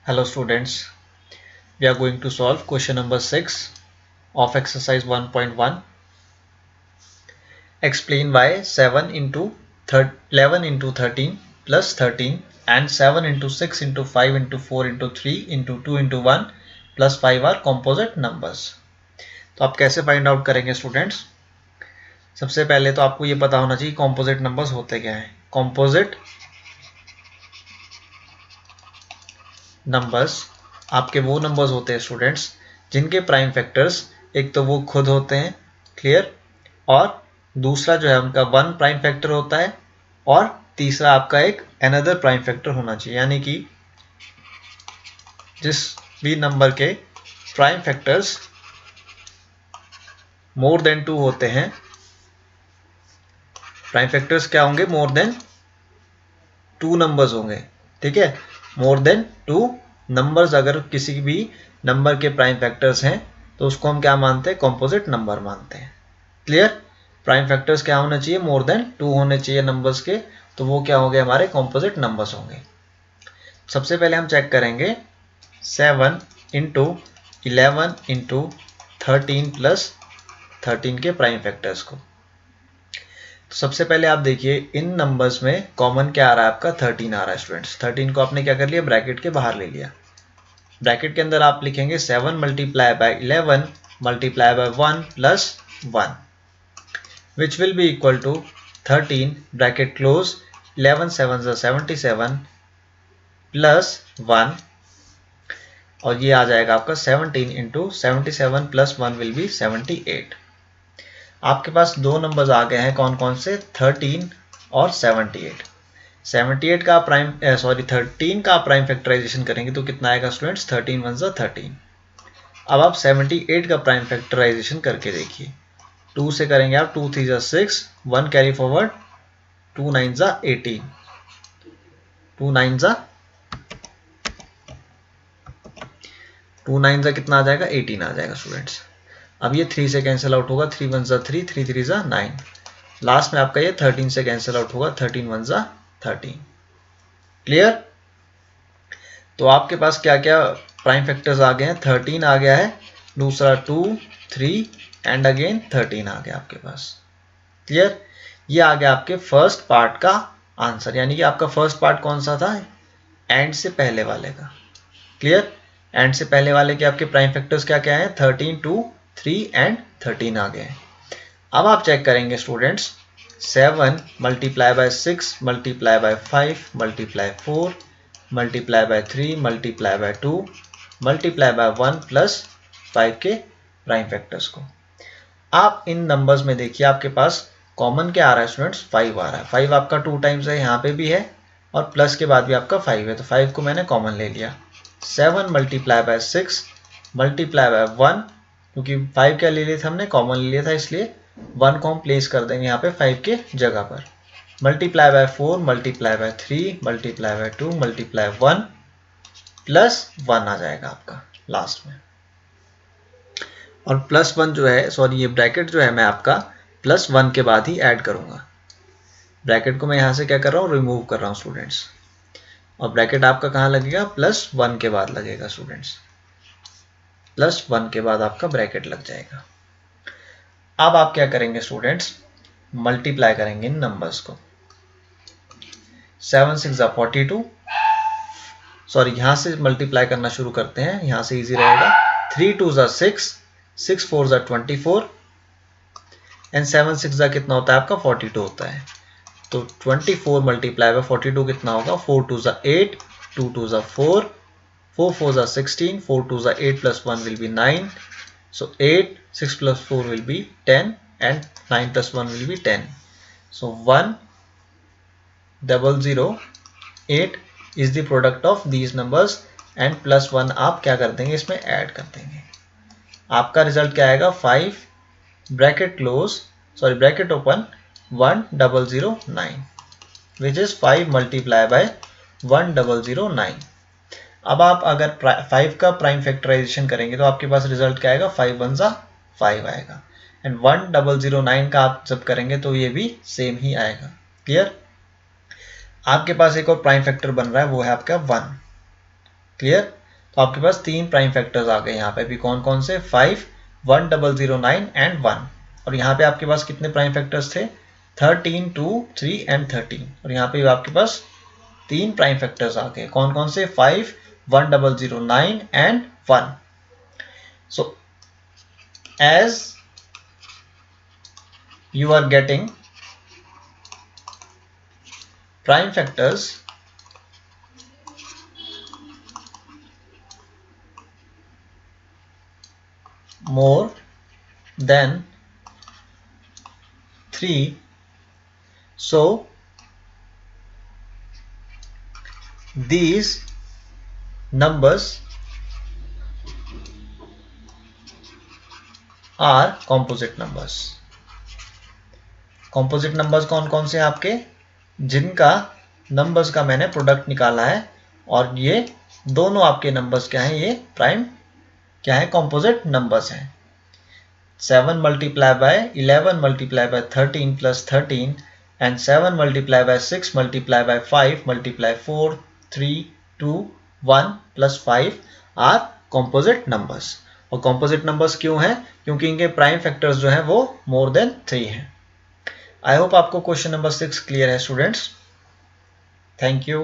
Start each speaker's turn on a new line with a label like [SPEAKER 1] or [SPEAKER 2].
[SPEAKER 1] Hello students, we are going to solve question number 6 of exercise 1.1. Explain why 7 into 11 into 13 plus 13 and 7 into 6 into 5 into 4 into 3 into 2 into 1 plus 5 are composite numbers. तो आप कैसे find out करेंगे students? सबसे पहले तो आपको ये पता होना चाहिए कॉम्पोजिट नंबर्स होते क्या हैं. कॉम्पोजिट नंबर्स आपके वो नंबर्स होते हैं स्टूडेंट्स जिनके प्राइम फैक्टर्स एक तो वो खुद होते हैं, क्लियर, और दूसरा जो है उनका वन प्राइम फैक्टर होता है और तीसरा आपका एक अनदर प्राइम फैक्टर होना चाहिए. यानी कि जिस भी नंबर के प्राइम फैक्टर्स मोर देन 2 होते हैं, प्राइम फैक्टर्स क्या होंगे? मोर देन 2 नंबर्स होंगे. ठीक है, मोर देन 2 नंबर्स अगर किसी भी नंबर के प्राइम फैक्टर्स हैं तो उसको हम क्या मानते हैं? कॉम्पोजिट नंबर मानते हैं. क्लियर? प्राइम फैक्टर्स क्या होना चाहिए? मोर देन 2 होने चाहिए नंबर्स के, तो वो क्या होंगे? हमारे कॉम्पोजिट नंबर्स होंगे. सबसे पहले हम चेक करेंगे 7 इंटू 11 इंटू 13 प्लस 13 के प्राइम फैक्टर्स को. तो सबसे पहले आप देखिए इन नंबर्स में कॉमन क्या आ रहा है? आपका 13 आ रहा है स्टूडेंट्स. 13 को आपने क्या कर लिया? ब्रैकेट के बाहर ले लिया. ब्रैकेट के अंदर आप लिखेंगे 7 multiply by 11 multiply bye 1 plus 1 which will be equal to 13 bracket close 11 7s are 77 plus 1 और ये आ जाएगा आपका 17 इंटू 77 प्लस 1 विल बी 78. आपके पास दो नंबर्स आ गए हैं. कौन कौन से? 13 और 78. 78 का प्राइम 13 का प्राइम फैक्टराइजेशन करेंगे तो कितना आएगा स्टूडेंट्स? 13 1s are 13. अब आप 78 का प्राइम फैक्टराइजेशन करके देखिए. 2 से करेंगे आप 2 3 जा 6, 1 कैरी फॉरवर्ड, 2 9 जा 18, 2 9 जा कितना आ जाएगा? 18 आ जाएगा स्टूडेंट्स. अब ये 3 से कैंसिल आउट होगा, 3 1 जा 3, 3 3 जा 9. लास्ट में आपका ये 13 से कैंसिल आउट होगा, 13 1 जा 13. क्लियर? तो आपके पास क्या क्या प्राइम फैक्टर्स आ गए हैं? 13 आ गया है, दूसरा 2 3 एंड अगेन 13 आ गया आपके पास. क्लियर? ये आ गया आपके फर्स्ट पार्ट का आंसर. यानी कि आपका फर्स्ट पार्ट कौन सा था? एंड से पहले वाले का. क्लियर? एंड से पहले वाले के आपके प्राइम फैक्टर्स क्या क्या हैं? 13 2 3 एंड 13 आ गए. अब आप चेक करेंगे students 7 multiply by 6 multiply by 5 multiply 4 multiply by 3 multiply by 2 multiply by 1 plus 5 के प्राइम फैक्टर्स को. आप इन नंबर्स में देखिए आपके पास कॉमन क्या आ रहा है स्टूडेंट्स? 5 आ रहा है. 5 आपका 2 टाइम्स है, यहाँ पे भी है और प्लस के बाद भी आपका 5 है, तो 5 को मैंने कॉमन ले लिया. 7 मल्टीप्लाई बाय 6 मल्टीप्लाई बाय 1, क्योंकि 5 क्या ले लिया था हमने? कॉमन ले लिया था, इसलिए 1 को हम प्लेस कर देंगे यहाँ पे 5 के जगह पर. Multiply by 4 multiply by 3 multiply by 2 multiply 1 plus 1 आ जाएगा आपका लास्ट में. और प्लस 1 जो है, सॉरी ये ब्रैकेट जो है मैं आपका प्लस 1 के बाद ही ऐड करूंगा. ब्रैकेट को मैं यहाँ से क्या कर रहा हूँ? रिमूव कर रहा हूँ स्टूडेंट्स. और ब्रैकेट आपका कहाँ लगेगा? प्लस 1 के बाद लगेगा स्टूडेंट्स. प्लस 1 के बाद आपका ब्रैकेट लग जाएगा. अब आप क्या करेंगे स्टूडेंट्स? मल्टीप्लाई करेंगे इन नंबर्स को. 7 6 जा 42, सॉरी यहाँ से मल्टीप्लाई करना शुरू करते हैं, यहाँ से इजी रहेगा. 3 2 जा 6, 6 4 जा 24 एंड 7 6 जा कितना होता है आपका? 42 होता है. तो 24 मल्टीप्लाई बाय 42 कितना होगा? 4 2 जा 8, 2 2 जा 4, 4 4 जा 16, 4 2 जा 8 plus 1 will be 9. So 8, 6 plus 4 will be 10 and 9 plus 1 will be 10. So 1 0 0 8 is the product of these numbers and plus 1 आप क्या कर देंगे? इसमें ऐड कर देंगे. आपका रिजल्ट क्या आएगा? 5 bracket close, sorry bracket open 1009 which is 5 multiply by 1009. अब आप अगर 5 का प्राइम फैक्टराइजेशन करेंगे तो आपके पास रिजल्ट क्या आएगा? 5 1 जा 5 आएगा. एंड 1009 का आप जब करेंगे तो ये भी सेम ही आएगा. क्लियर? आपके पास एक और प्राइम फैक्टर बन रहा है, वो है आपका 1. क्लियर? तो आपके पास 3 प्राइम फैक्टर्स आ गए यहाँ पे भी। कौन कौन से? 5, 1009 एंड 1। और यहाँ पे आपके पास कितने प्राइम फैक्टर्स थे? 13, 2, 3 एंड 13। और यहाँ पे आपके पास 3 प्राइम फैक्टर्स आ गए। कौन कौन से? 5, 1009 and 1। So as you are getting prime factors more than 3, so these numbers are composite numbers। composite numbers कौन कौन से हैं आपके? जिनका नंबर्स का मैंने प्रोडक्ट निकाला है और ये दोनों आपके नंबर्स क्या हैं? ये प्राइम क्या है? कॉम्पोजिट नंबर्स हैं। 7 multiply by 11 multiply by 13 plus 13 and 7 multiply by 6 multiply by 5 multiply 4 3 2 1 plus 5 are composite numbers. और कॉम्पोजिट नंबर्स क्यों हैं? क्योंकि इनके प्राइम फैक्टर्स जो हैं वो मोर देन 3 हैं। आई होप आपको क्वेश्चन नंबर 6 क्लियर है स्टूडेंट्स। Thank you.